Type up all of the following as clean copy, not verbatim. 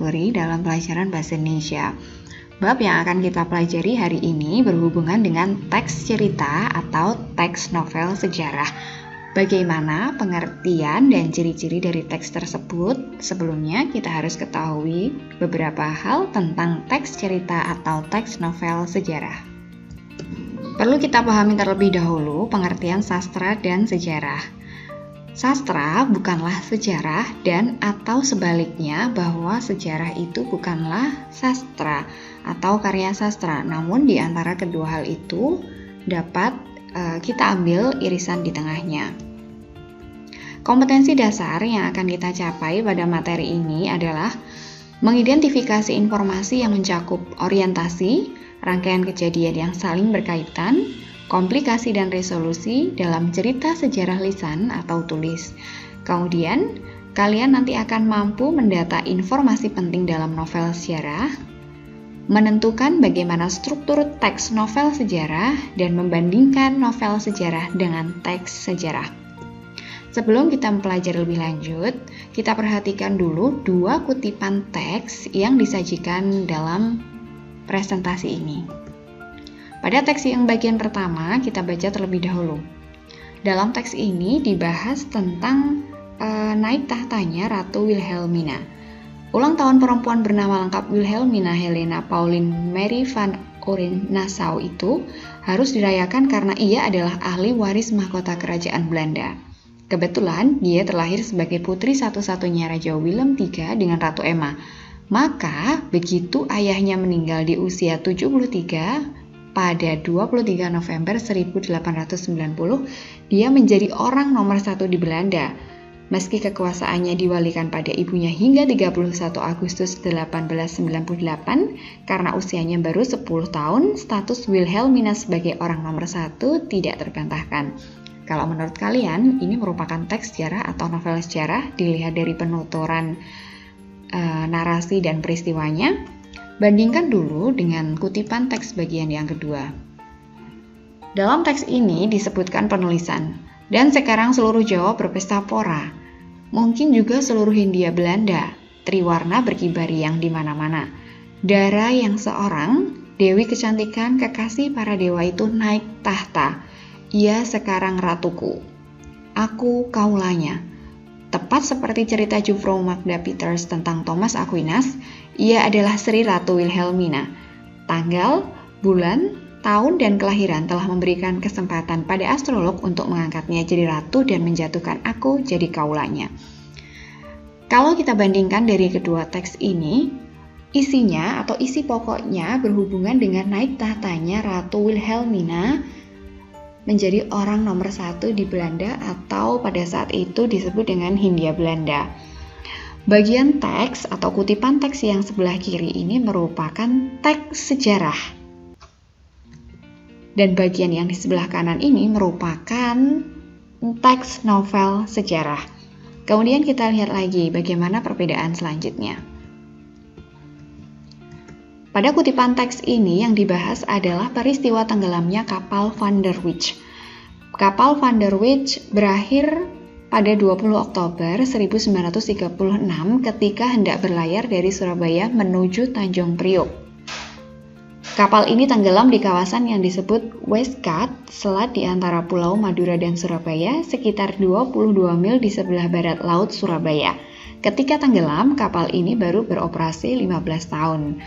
Puri dalam pelajaran Bahasa Indonesia. Bab yang akan kita pelajari hari ini berhubungan dengan teks cerita atau teks novel sejarah. Bagaimana pengertian dan ciri-ciri dari teks tersebut? Sebelumnya kita harus ketahui beberapa hal tentang teks cerita atau teks novel sejarah. Perlu kita pahami terlebih dahulu pengertian sastra dan sejarah. Sastra bukanlah sejarah dan atau sebaliknya bahwa sejarah itu bukanlah sastra atau karya sastra. Namun di antara kedua hal itu dapat kita ambil irisan di tengahnya. Kompetensi dasar yang akan kita capai pada materi ini adalah mengidentifikasi informasi yang mencakup orientasi, rangkaian kejadian yang saling berkaitan, komplikasi dan resolusi dalam cerita sejarah lisan atau tulis. Kemudian, kalian nanti akan mampu mendata informasi penting dalam novel sejarah, menentukan bagaimana struktur teks novel sejarah, dan membandingkan novel sejarah dengan teks sejarah. Sebelum kita mempelajari lebih lanjut, kita perhatikan dulu dua kutipan teks yang disajikan dalam presentasi ini. Pada teks yang bagian pertama, kita baca terlebih dahulu. Dalam teks ini dibahas tentang naik tahtanya Ratu Wilhelmina. Ulang tahun perempuan bernama lengkap Wilhelmina Helena Pauline Mary van Oranje Nassau itu harus dirayakan karena ia adalah ahli waris mahkota kerajaan Belanda. Kebetulan, dia terlahir sebagai putri satu-satunya Raja Willem III dengan Ratu Emma. Maka, begitu ayahnya meninggal di usia 73, pada 23 November 1890, dia menjadi orang nomor 1 di Belanda. Meski kekuasaannya diwalikan pada ibunya hingga 31 Agustus 1898, karena usianya baru 10 tahun, status Wilhelmina sebagai orang nomor 1 tidak terbantahkan. Kalau menurut kalian, ini merupakan teks sejarah atau novel sejarah dilihat dari penuturan narasi dan peristiwanya? Bandingkan dulu dengan kutipan teks bagian yang kedua. Dalam teks ini disebutkan penulisan, dan sekarang seluruh Jawa berpesta pora. Mungkin juga seluruh Hindia Belanda, triwarna berkibar yang di mana-mana. Dara yang seorang, Dewi kecantikan kekasih para dewa itu naik tahta. Ia sekarang ratuku. Aku kaulanya. Tepat seperti cerita Jufro Magda Peters tentang Thomas Aquinas, ia adalah Sri Ratu Wilhelmina. Tanggal, bulan, tahun, dan kelahiran telah memberikan kesempatan pada astrolog untuk mengangkatnya jadi ratu dan menjatuhkan aku jadi kaulanya. Kalau kita bandingkan dari kedua teks ini, isinya atau isi pokoknya berhubungan dengan naik tahtanya Ratu Wilhelmina menjadi orang nomor 1 di Belanda atau pada saat itu disebut dengan Hindia Belanda. Bagian teks atau kutipan teks yang sebelah kiri ini merupakan teks sejarah. Dan bagian yang di sebelah kanan ini merupakan teks novel sejarah. Kemudian kita lihat lagi bagaimana perbedaan selanjutnya. Pada kutipan teks ini yang dibahas adalah peristiwa tenggelamnya kapal Van der Wijk. Kapal Van der Wijk berakhir pada 20 Oktober 1936 ketika hendak berlayar dari Surabaya menuju Tanjung Priok. Kapal ini tenggelam di kawasan yang disebut Westcott, selat di antara Pulau Madura dan Surabaya, sekitar 22 mil di sebelah barat Laut Surabaya. Ketika tenggelam, kapal ini baru beroperasi 15 tahun.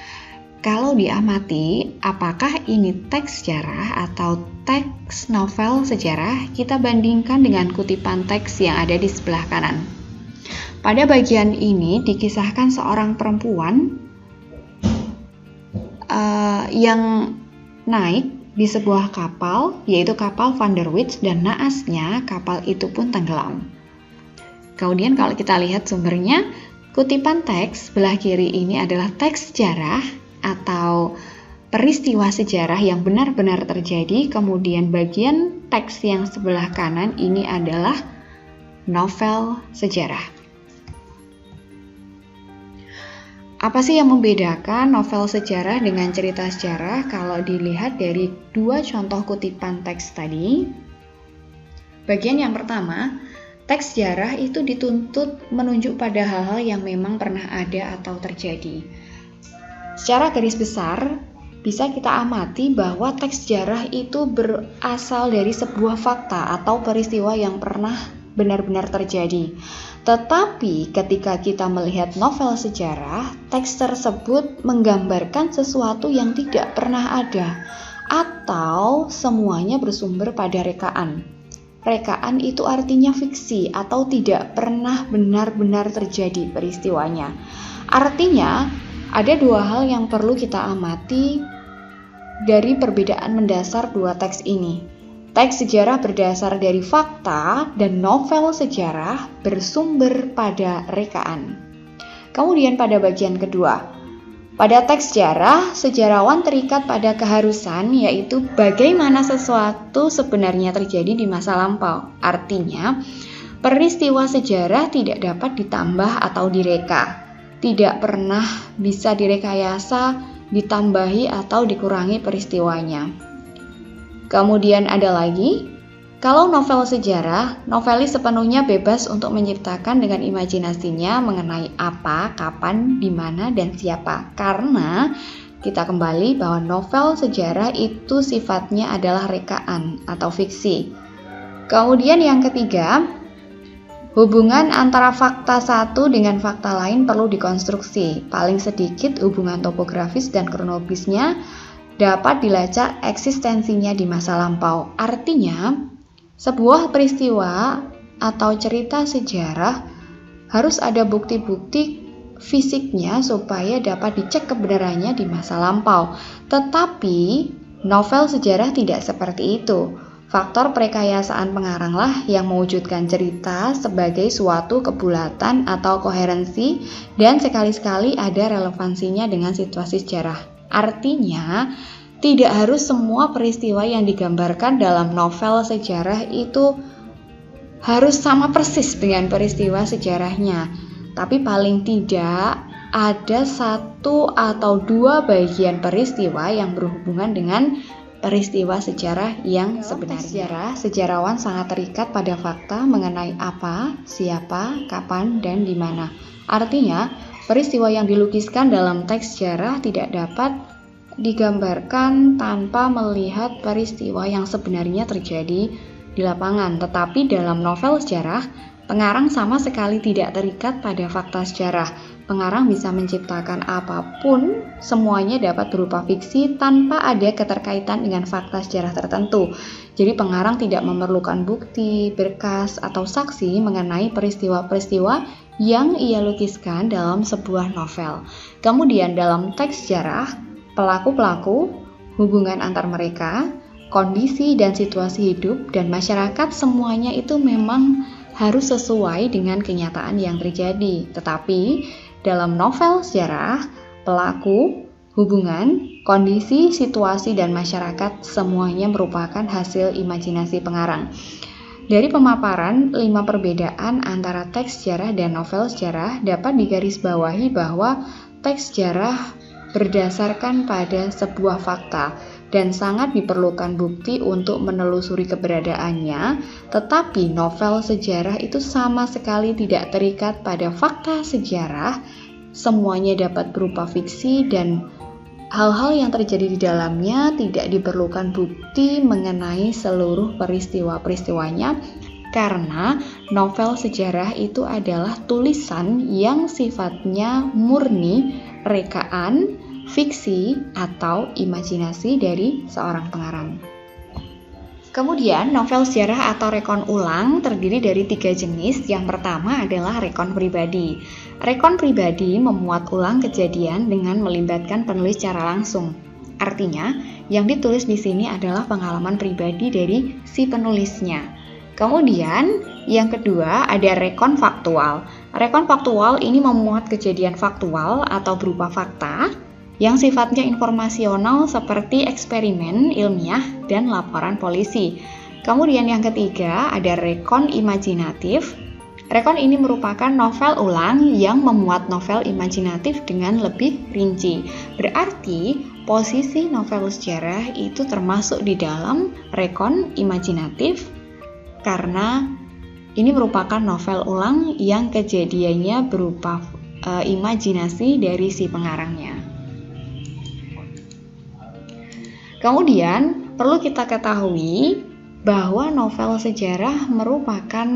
Kalau diamati, apakah ini teks sejarah atau teks novel sejarah? Kita bandingkan dengan kutipan teks yang ada di sebelah kanan. Pada bagian ini dikisahkan seorang perempuan yang naik di sebuah kapal, yaitu kapal Van der Wijk, dan naasnya kapal itu pun tenggelam. Kemudian kalau kita lihat sumbernya, kutipan teks sebelah kiri ini adalah teks sejarah atau peristiwa sejarah yang benar-benar terjadi. Kemudian bagian teks yang sebelah kanan ini adalah novel sejarah. Apa sih yang membedakan novel sejarah dengan cerita sejarah? Kalau dilihat dari dua contoh kutipan teks tadi, bagian yang pertama, teks sejarah itu dituntut menunjuk pada hal-hal yang memang pernah ada atau terjadi. Secara garis besar, bisa kita amati bahwa teks sejarah itu berasal dari sebuah fakta atau peristiwa yang pernah benar-benar terjadi. Tetapi ketika kita melihat novel sejarah, teks tersebut menggambarkan sesuatu yang tidak pernah ada, atau semuanya bersumber pada rekaan. Rekaan itu artinya fiksi atau tidak pernah benar-benar terjadi peristiwanya. Artinya, ada dua hal yang perlu kita amati dari perbedaan mendasar dua teks ini. Teks sejarah berdasar dari fakta dan novel sejarah bersumber pada rekaan. Kemudian pada bagian kedua, pada teks sejarah, sejarawan terikat pada keharusan, yaitu bagaimana sesuatu sebenarnya terjadi di masa lampau. Artinya, peristiwa sejarah tidak dapat ditambah atau direka. Tidak pernah bisa direkayasa, ditambahi atau dikurangi peristiwanya. Kemudian ada lagi, kalau novel sejarah, novelis sepenuhnya bebas untuk menciptakan dengan imajinasinya mengenai apa, kapan, di mana, dan siapa. Karena kita kembali bahwa novel sejarah itu sifatnya adalah rekaan atau fiksi. Kemudian yang ketiga, hubungan antara fakta satu dengan fakta lain perlu dikonstruksi. Paling sedikit hubungan topografis dan kronologisnya dapat dilacak eksistensinya di masa lampau. Artinya, sebuah peristiwa atau cerita sejarah harus ada bukti-bukti fisiknya supaya dapat dicek kebenarannya di masa lampau. Tetapi novel sejarah tidak seperti itu. Faktor perekayasaan pengaranglah yang mewujudkan cerita sebagai suatu kebulatan atau koherensi dan sekali-sekali ada relevansinya dengan situasi sejarah. Artinya, tidak harus semua peristiwa yang digambarkan dalam novel sejarah itu harus sama persis dengan peristiwa sejarahnya. Tapi paling tidak ada satu atau dua bagian peristiwa yang berhubungan dengan peristiwa sejarah yang sebenarnya. Sejarawan sangat terikat pada fakta mengenai apa, siapa, kapan, dan di mana. Artinya, peristiwa yang dilukiskan dalam teks sejarah tidak dapat digambarkan tanpa melihat peristiwa yang sebenarnya terjadi di lapangan. Tetapi dalam novel sejarah, pengarang sama sekali tidak terikat pada fakta sejarah. Pengarang bisa menciptakan apapun, semuanya dapat berupa fiksi tanpa ada keterkaitan dengan fakta sejarah tertentu. Jadi pengarang tidak memerlukan bukti, berkas, atau saksi mengenai peristiwa-peristiwa yang ia lukiskan dalam sebuah novel. Kemudian dalam teks sejarah, pelaku-pelaku, hubungan antar mereka, kondisi dan situasi hidup, dan masyarakat semuanya itu memang harus sesuai dengan kenyataan yang terjadi. Tetapi dalam novel sejarah, pelaku, hubungan, kondisi, situasi, dan masyarakat semuanya merupakan hasil imajinasi pengarang. Dari pemaparan 5 perbedaan antara teks sejarah dan novel sejarah dapat digarisbawahi bahwa teks sejarah berdasarkan pada sebuah fakta dan sangat diperlukan bukti untuk menelusuri keberadaannya, tetapi novel sejarah itu sama sekali tidak terikat pada fakta sejarah, semuanya dapat berupa fiksi dan hal-hal yang terjadi di dalamnya tidak diperlukan bukti mengenai seluruh peristiwa-peristiwanya, karena novel sejarah itu adalah tulisan yang sifatnya murni, rekaan, fiksi, atau imajinasi dari seorang pengarang. Kemudian, novel sejarah atau rekon ulang terdiri dari 3 jenis. Yang pertama adalah rekon pribadi. Rekon pribadi memuat ulang kejadian dengan melibatkan penulis secara langsung. Artinya, yang ditulis di sini adalah pengalaman pribadi dari si penulisnya. Kemudian, yang kedua ada rekon faktual. Rekon faktual ini memuat kejadian faktual atau berupa fakta yang sifatnya informasional seperti eksperimen ilmiah dan laporan polisi. Kemudian yang ketiga ada rekon imajinatif. Rekon ini merupakan novel ulang yang memuat novel imajinatif dengan lebih rinci. Berarti posisi novel sejarah itu termasuk di dalam rekon imajinatif karena ini merupakan novel ulang yang kejadiannya berupa imajinasi dari si pengarangnya. Kemudian perlu kita ketahui bahwa novel sejarah merupakan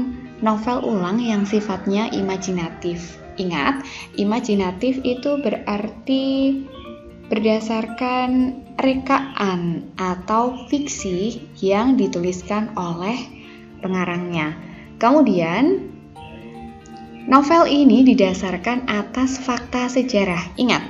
novel ulang yang sifatnya imajinatif. Ingat, imajinatif itu berarti berdasarkan rekaan atau fiksi yang dituliskan oleh pengarangnya. Kemudian, novel ini didasarkan atas fakta sejarah. Ingat,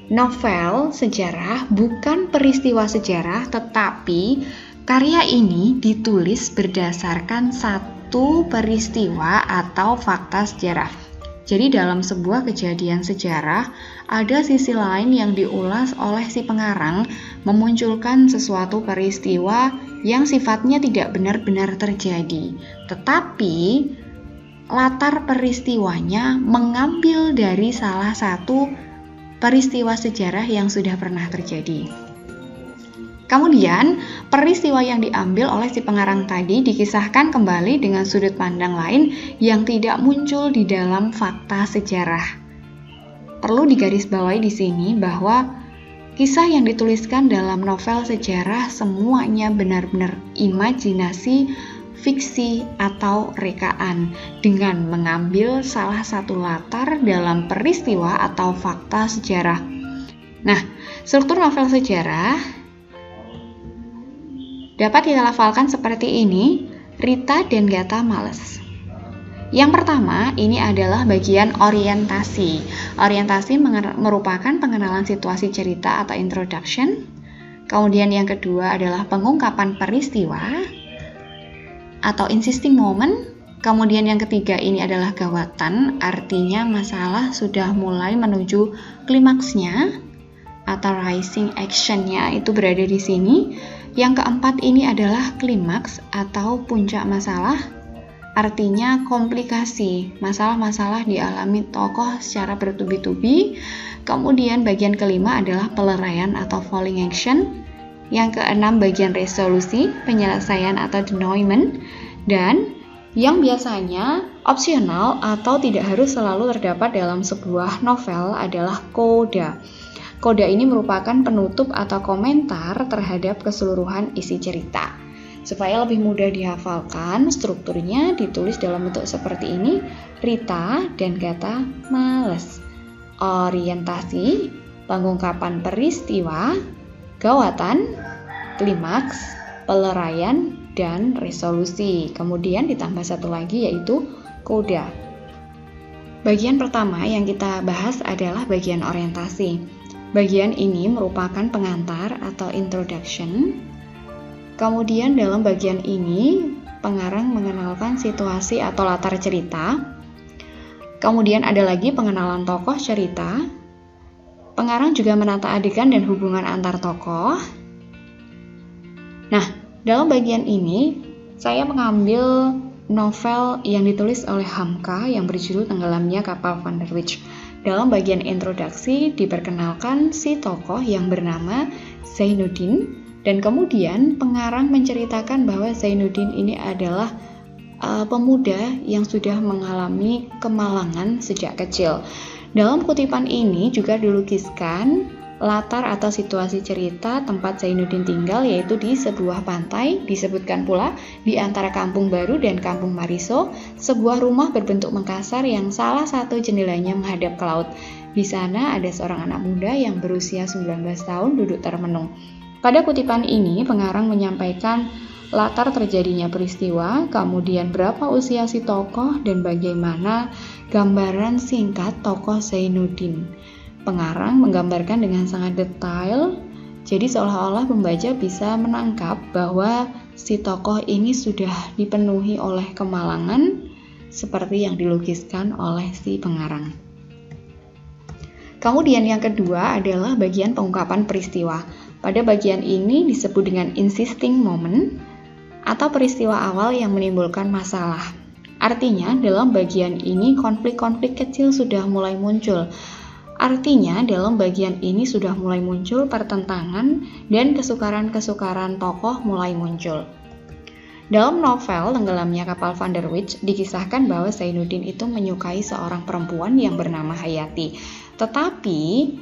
novel sejarah bukan peristiwa sejarah, tetapi karya ini ditulis berdasarkan satu peristiwa atau fakta sejarah. Jadi dalam sebuah kejadian sejarah, ada sisi lain yang diulas oleh si pengarang, memunculkan sesuatu peristiwa yang sifatnya tidak benar-benar terjadi. Tetapi latar peristiwanya mengambil dari salah satu peristiwa sejarah yang sudah pernah terjadi. Kemudian, peristiwa yang diambil oleh si pengarang tadi dikisahkan kembali dengan sudut pandang lain yang tidak muncul di dalam fakta sejarah. Perlu digarisbawahi di sini bahwa kisah yang dituliskan dalam novel sejarah semuanya benar-benar imajinasi, fiksi, atau rekaan dengan mengambil salah satu latar dalam peristiwa atau fakta sejarah. Nah, struktur novel sejarah dapat kita lafalkan seperti ini, Rita dan Gata males. Yang pertama, ini adalah bagian orientasi. Orientasi merupakan pengenalan situasi cerita atau introduction. Kemudian yang kedua adalah pengungkapan peristiwa atau insisting moment. Kemudian yang ketiga ini adalah gawatan, artinya masalah sudah mulai menuju klimaksnya atau rising action-nya itu berada di sini. Yang keempat ini adalah klimaks atau puncak masalah, artinya komplikasi, masalah-masalah dialami tokoh secara bertubi-tubi. Kemudian bagian kelima adalah peleraian atau falling action. Yang keenam bagian resolusi, penyelesaian atau denouement. Dan yang biasanya opsional atau tidak harus selalu terdapat dalam sebuah novel adalah coda. Coda ini merupakan penutup atau komentar terhadap keseluruhan isi cerita. Supaya lebih mudah dihafalkan, strukturnya ditulis dalam bentuk seperti ini, Rita dan Gata males. Orientasi, pengungkapan peristiwa, gawatan, klimaks, peleraian, dan resolusi. Kemudian ditambah satu lagi yaitu coda. Bagian pertama yang kita bahas adalah bagian orientasi. Bagian ini merupakan pengantar atau introduction. Kemudian dalam bagian ini, pengarang mengenalkan situasi atau latar cerita. Kemudian ada lagi pengenalan tokoh cerita. Pengarang juga menata adegan dan hubungan antar tokoh. Nah, dalam bagian ini, saya mengambil novel yang ditulis oleh Hamka yang berjudul Tenggelamnya Kapal Van der Wijk. Dalam bagian introduksi diperkenalkan si tokoh yang bernama Zainuddin, dan kemudian pengarang menceritakan bahwa Zainuddin ini adalah pemuda yang sudah mengalami kemalangan sejak kecil. Dalam kutipan ini juga dilukiskan latar atau situasi cerita tempat Zainuddin tinggal, yaitu di sebuah pantai. Disebutkan pula di antara Kampung Baru dan Kampung Mariso, sebuah rumah berbentuk mengkasar yang salah satu jendelanya menghadap ke laut. Di sana ada seorang anak muda yang berusia 19 tahun duduk termenung. Pada kutipan ini, pengarang menyampaikan latar terjadinya peristiwa, kemudian berapa usia si tokoh, dan bagaimana gambaran singkat tokoh Zainuddin. Pengarang menggambarkan dengan sangat detail, jadi seolah-olah pembaca bisa menangkap bahwa si tokoh ini sudah dipenuhi oleh kemalangan seperti yang dilukiskan oleh si pengarang. Kemudian yang kedua adalah bagian pengungkapan peristiwa. Pada bagian ini disebut dengan insisting moment atau peristiwa awal yang menimbulkan masalah. Artinya dalam bagian ini konflik-konflik kecil sudah mulai muncul. Artinya, dalam bagian ini sudah mulai muncul pertentangan dan kesukaran-kesukaran tokoh mulai muncul. Dalam novel Tenggelamnya Kapal Van der Wijk dikisahkan bahwa Zainuddin itu menyukai seorang perempuan yang bernama Hayati. Tetapi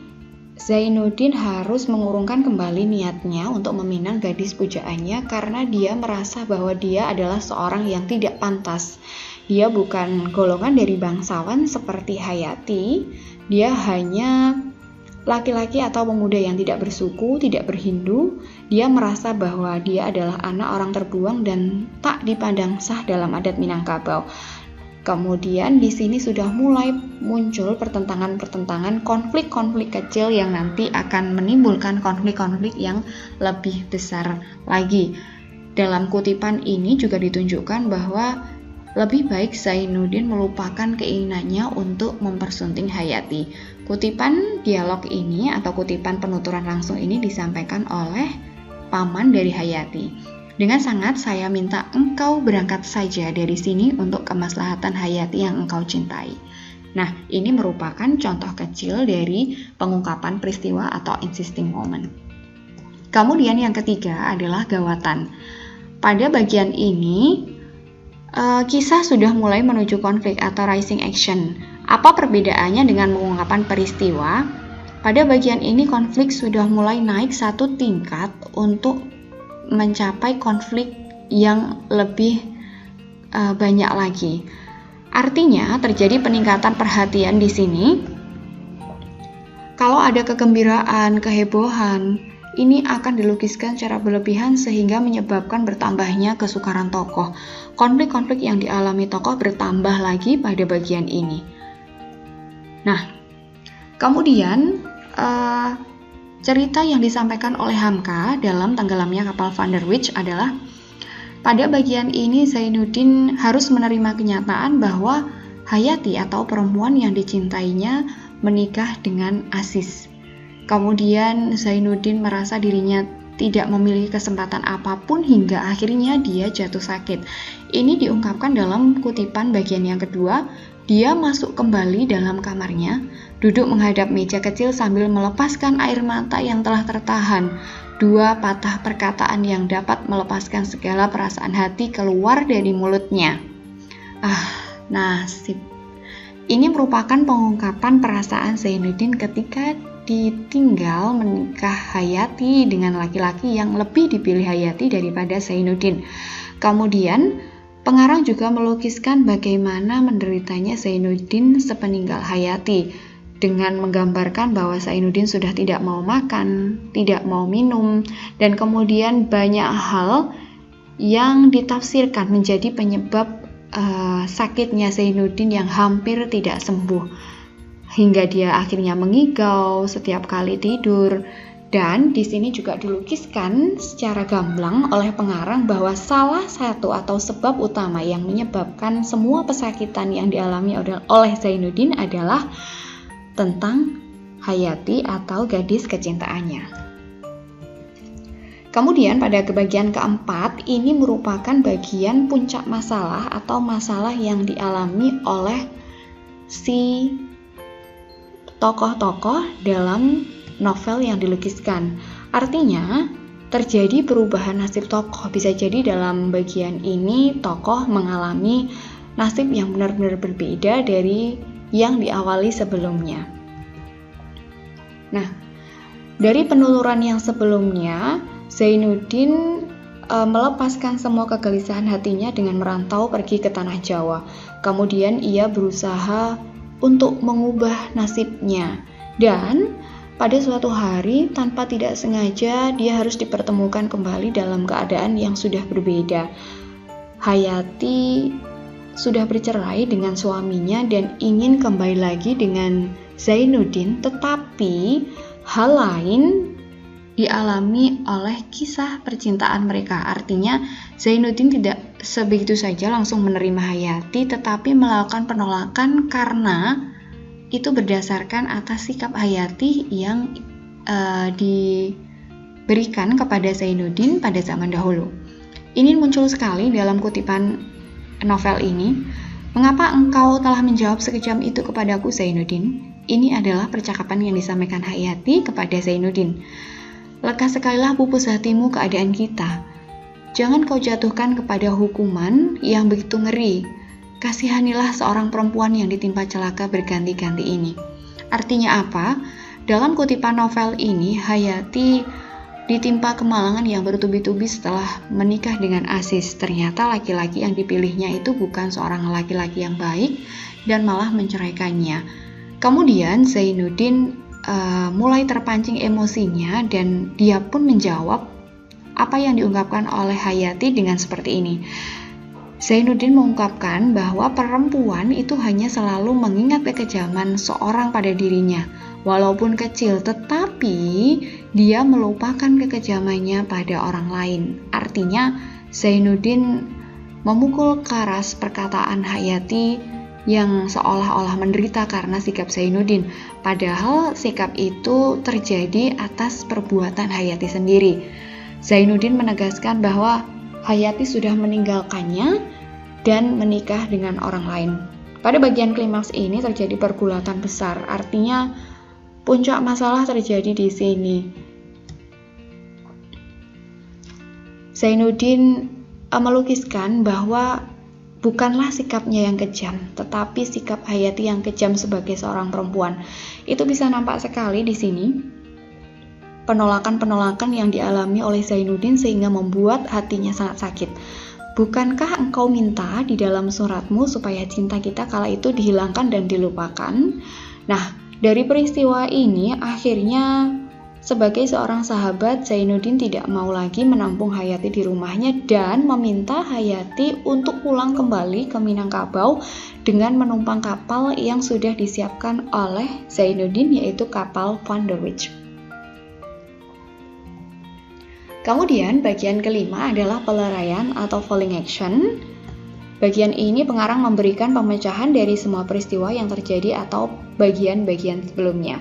Zainuddin harus mengurungkan kembali niatnya untuk meminang gadis pujaannya karena dia merasa bahwa dia adalah seorang yang tidak pantas. Dia bukan golongan dari bangsawan seperti Hayati. Dia hanya laki-laki atau pemuda yang tidak bersuku, tidak berhindu. Dia merasa bahwa dia adalah anak orang terbuang dan tak dipandang sah dalam adat Minangkabau. Kemudian di sini sudah mulai muncul pertentangan-pertentangan, konflik-konflik kecil yang nanti akan menimbulkan konflik-konflik yang lebih besar lagi. Dalam kutipan ini juga ditunjukkan bahwa lebih baik Zainuddin melupakan keinginannya untuk mempersunting Hayati. Kutipan dialog ini atau kutipan penuturan langsung ini disampaikan oleh paman dari Hayati. Dengan sangat saya minta engkau berangkat saja dari sini untuk kemaslahatan Hayati yang engkau cintai. Nah, ini merupakan contoh kecil dari pengungkapan peristiwa atau insisting moment. Kemudian yang ketiga adalah gawatan. Pada bagian ini, kisah sudah mulai menuju konflik atau rising action. Apa perbedaannya dengan pengungkapan peristiwa? Pada bagian ini konflik sudah mulai naik satu tingkat untuk mencapai konflik yang lebih banyak lagi. Artinya terjadi peningkatan perhatian di sini. Kalau ada kegembiraan, kehebohan, ini akan dilukiskan secara berlebihan sehingga menyebabkan bertambahnya kesukaran tokoh. Konflik-konflik yang dialami tokoh bertambah lagi pada bagian ini. Nah, kemudian cerita yang disampaikan oleh Hamka dalam Tenggelamnya Kapal Van der Wijk adalah pada bagian ini Zainuddin harus menerima kenyataan bahwa Hayati atau perempuan yang dicintainya menikah dengan Aziz. Kemudian Zainuddin merasa dirinya tidak memiliki kesempatan apapun hingga akhirnya dia jatuh sakit. Ini diungkapkan dalam kutipan bagian yang kedua. Dia masuk kembali dalam kamarnya, duduk menghadap meja kecil sambil melepaskan air mata yang telah tertahan. Dua patah perkataan yang dapat melepaskan segala perasaan hati keluar dari mulutnya. Nasib. Ini merupakan pengungkapan perasaan Zainuddin ketika ditinggal menikah Hayati dengan laki-laki yang lebih dipilih Hayati daripada Zainuddin. Kemudian, pengarang juga melukiskan bagaimana menderitanya Zainuddin sepeninggal Hayati dengan menggambarkan bahwa Zainuddin sudah tidak mau makan, tidak mau minum, dan kemudian banyak hal yang ditafsirkan menjadi penyebab sakitnya Zainuddin yang hampir tidak sembuh. Hingga dia akhirnya mengigau setiap kali tidur. Dan di sini juga dilukiskan secara gamblang oleh pengarang bahwa salah satu atau sebab utama yang menyebabkan semua pesakitan yang dialami oleh Zainuddin adalah tentang Hayati atau gadis kecintaannya. Kemudian pada bagian keempat, ini merupakan bagian puncak masalah atau masalah yang dialami oleh si tokoh-tokoh dalam novel yang dilukiskan. Artinya, terjadi perubahan nasib tokoh. Bisa jadi dalam bagian ini tokoh mengalami nasib yang benar-benar berbeda dari yang diawali sebelumnya. Nah, dari penuturan yang sebelumnya, Zainuddin melepaskan semua kegelisahan hatinya dengan merantau pergi ke tanah Jawa. Kemudian ia berusaha untuk mengubah nasibnya. Dan pada suatu hari, tanpa tidak sengaja, dia harus dipertemukan kembali dalam keadaan yang sudah berbeda. Hayati sudah bercerai dengan suaminya dan ingin kembali lagi dengan Zainuddin, tetapi hal lain dialami oleh kisah percintaan mereka. Artinya Zainuddin tidak sebegitu saja langsung menerima Hayati, tetapi melakukan penolakan karena itu berdasarkan atas sikap Hayati yang diberikan kepada Zainuddin pada zaman dahulu. Ini muncul sekali dalam kutipan novel ini. Mengapa engkau telah menjawab sekejam itu kepadaku, Zainuddin? Ini adalah percakapan yang disampaikan Hayati kepada Zainuddin. Lekas sekalilah pupus hatimu keadaan kita. Jangan kau jatuhkan kepada hukuman yang begitu ngeri. Kasihanilah seorang perempuan yang ditimpa celaka berganti-ganti ini. Artinya apa? Dalam kutipan novel ini, Hayati ditimpa kemalangan yang bertubi-tubi setelah menikah dengan Aziz. Ternyata laki-laki yang dipilihnya itu bukan seorang laki-laki yang baik dan malah menceraikannya. Kemudian Zainuddin mulai terpancing emosinya dan dia pun menjawab apa yang diungkapkan oleh Hayati dengan seperti ini. Zainuddin mengungkapkan bahwa perempuan itu hanya selalu mengingat kekejaman seorang pada dirinya, walaupun kecil, tetapi dia melupakan kekejamannya pada orang lain. Artinya, Zainuddin memukul keras perkataan Hayati yang seolah-olah menderita karena sikap Zainuddin, padahal sikap itu terjadi atas perbuatan Hayati sendiri. Zainuddin menegaskan bahwa Hayati sudah meninggalkannya dan menikah dengan orang lain. Pada bagian klimaks ini terjadi pergulatan besar, artinya puncak masalah terjadi di sini. Zainuddin melukiskan bahwa bukanlah sikapnya yang kejam, tetapi sikap Hayati yang kejam sebagai seorang perempuan. Itu bisa nampak sekali di sini. Penolakan-penolakan yang dialami oleh Zainuddin sehingga membuat hatinya sangat sakit. Bukankah engkau minta di dalam suratmu supaya cinta kita kala itu dihilangkan dan dilupakan? Nah, dari peristiwa ini akhirnya sebagai seorang sahabat, Zainuddin tidak mau lagi menampung Hayati di rumahnya dan meminta Hayati untuk pulang kembali ke Minangkabau dengan menumpang kapal yang sudah disiapkan oleh Zainuddin, yaitu kapal Van der Wijk. Kemudian bagian kelima adalah peleraian atau falling action. Bagian ini pengarang memberikan pemecahan dari semua peristiwa yang terjadi atau bagian-bagian sebelumnya.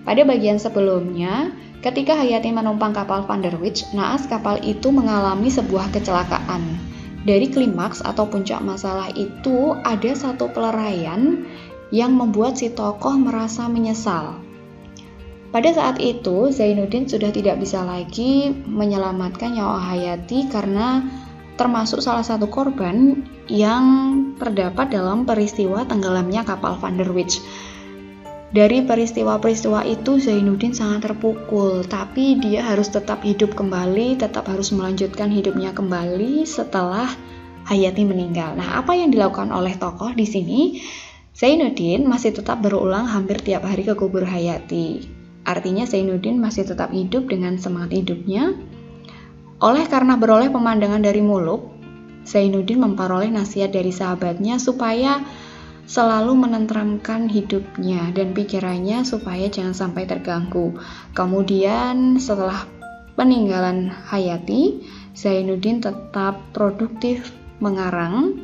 Pada bagian sebelumnya, ketika Hayati menumpang kapal Van der Wijk, naas kapal itu mengalami sebuah kecelakaan. Dari klimaks atau puncak masalah itu ada satu peleraian yang membuat si tokoh merasa menyesal. Pada saat itu, Zainuddin sudah tidak bisa lagi menyelamatkan nyawa Hayati karena termasuk salah satu korban yang terdapat dalam peristiwa tenggelamnya kapal Van der Wijk. Dari peristiwa-peristiwa itu, Zainuddin sangat terpukul, tapi dia harus tetap hidup kembali, tetap harus melanjutkan hidupnya kembali setelah Hayati meninggal. Nah, apa yang dilakukan oleh tokoh di sini? Zainuddin masih tetap berulang hampir tiap hari ke kubur Hayati. Artinya Zainuddin masih tetap hidup dengan semangat hidupnya. Karena beroleh pemandangan dari muluk, Zainuddin memperoleh nasihat dari sahabatnya supaya selalu menenteramkan hidupnya dan pikirannya supaya jangan sampai terganggu. Kemudian setelah peninggalan Hayati, Zainuddin tetap produktif mengarang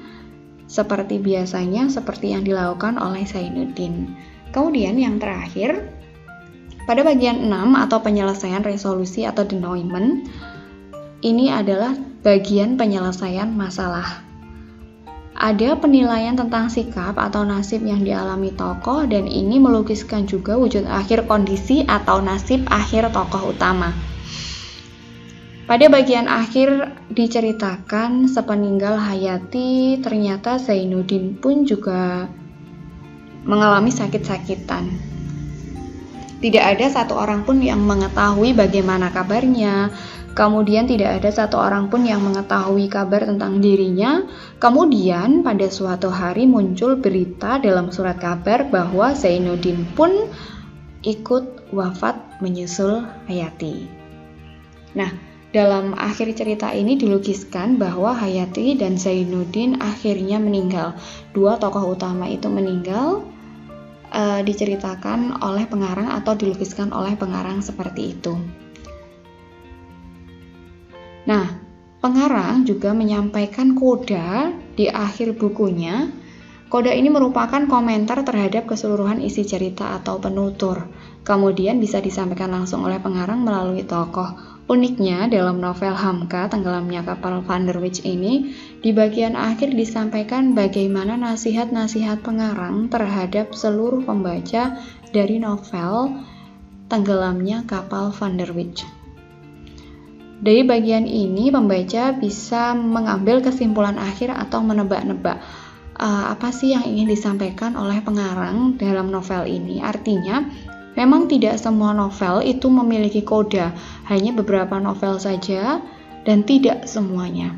seperti biasanya, seperti yang dilakukan oleh Zainuddin. Kemudian yang terakhir, pada bagian 6 atau penyelesaian resolusi atau denouement, ini adalah bagian penyelesaian masalah. Ada penilaian tentang sikap atau nasib yang dialami tokoh dan ini melukiskan juga wujud akhir kondisi atau nasib akhir tokoh utama. Pada bagian akhir diceritakan sepeninggal Hayati, ternyata Zainuddin pun juga mengalami sakit-sakitan. Tidak ada satu orang pun yang mengetahui bagaimana kabarnya. Kemudian tidak ada satu orang pun yang mengetahui kabar tentang dirinya. Kemudian pada suatu hari muncul berita dalam surat kabar bahwa Zainuddin pun ikut wafat menyusul Hayati. Nah, dalam akhir cerita ini dilukiskan bahwa Hayati dan Zainuddin akhirnya meninggal. Dua tokoh utama itu meninggal. Diceritakan oleh pengarang atau dilukiskan oleh pengarang seperti itu. Nah, pengarang juga menyampaikan koda di akhir bukunya. Koda ini merupakan komentar terhadap keseluruhan isi cerita atau penutur. Kemudian bisa disampaikan langsung oleh pengarang melalui tokoh. Uniknya dalam novel Hamka, Tenggelamnya Kapal Van der Wijk ini, di bagian akhir disampaikan bagaimana nasihat-nasihat pengarang terhadap seluruh pembaca dari novel Tenggelamnya Kapal Van der Wijk. Dari bagian ini, pembaca bisa mengambil kesimpulan akhir atau menebak-nebak apa sih yang ingin disampaikan oleh pengarang dalam novel ini. Artinya, memang tidak semua novel itu memiliki koda, hanya beberapa novel saja dan tidak semuanya.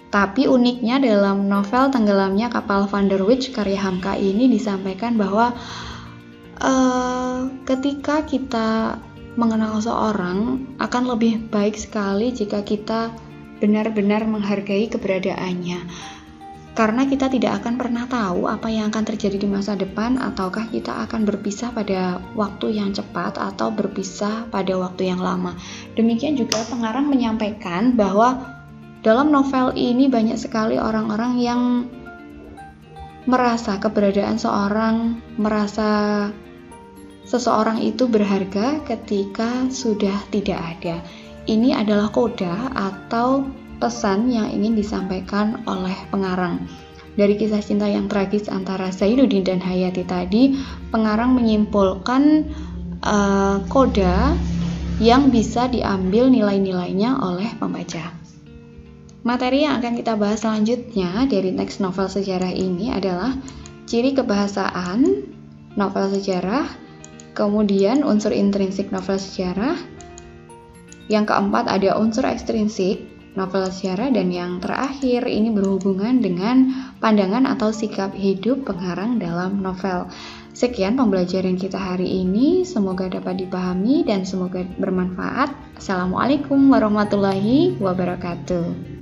Tapi uniknya dalam novel Tenggelamnya Kapal Van der Wijk karya Hamka ini disampaikan bahwa ketika kita mengenal seorang, akan lebih baik sekali jika kita benar-benar menghargai keberadaannya. Karena kita tidak akan pernah tahu apa yang akan terjadi di masa depan, ataukah kita akan berpisah pada waktu yang cepat atau berpisah pada waktu yang lama. Demikian juga pengarang menyampaikan bahwa dalam novel ini banyak sekali orang-orang yang merasa keberadaan seorang, merasa seseorang itu berharga ketika sudah tidak ada. Ini adalah koda atau pesan yang ingin disampaikan oleh pengarang. Dari kisah cinta yang tragis antara Zainuddin dan Hayati tadi, pengarang menyimpulkan koda yang bisa diambil nilai-nilainya oleh pembaca. Materi yang akan kita bahas selanjutnya dari teks novel sejarah ini adalah ciri kebahasaan novel sejarah, kemudian unsur intrinsik novel sejarah, yang keempat ada unsur ekstrinsik novel sejarah, dan yang terakhir ini berhubungan dengan pandangan atau sikap hidup pengarang dalam novel. Sekian pembelajaran kita hari ini, semoga dapat dipahami dan semoga bermanfaat. Assalamualaikum warahmatullahi wabarakatuh.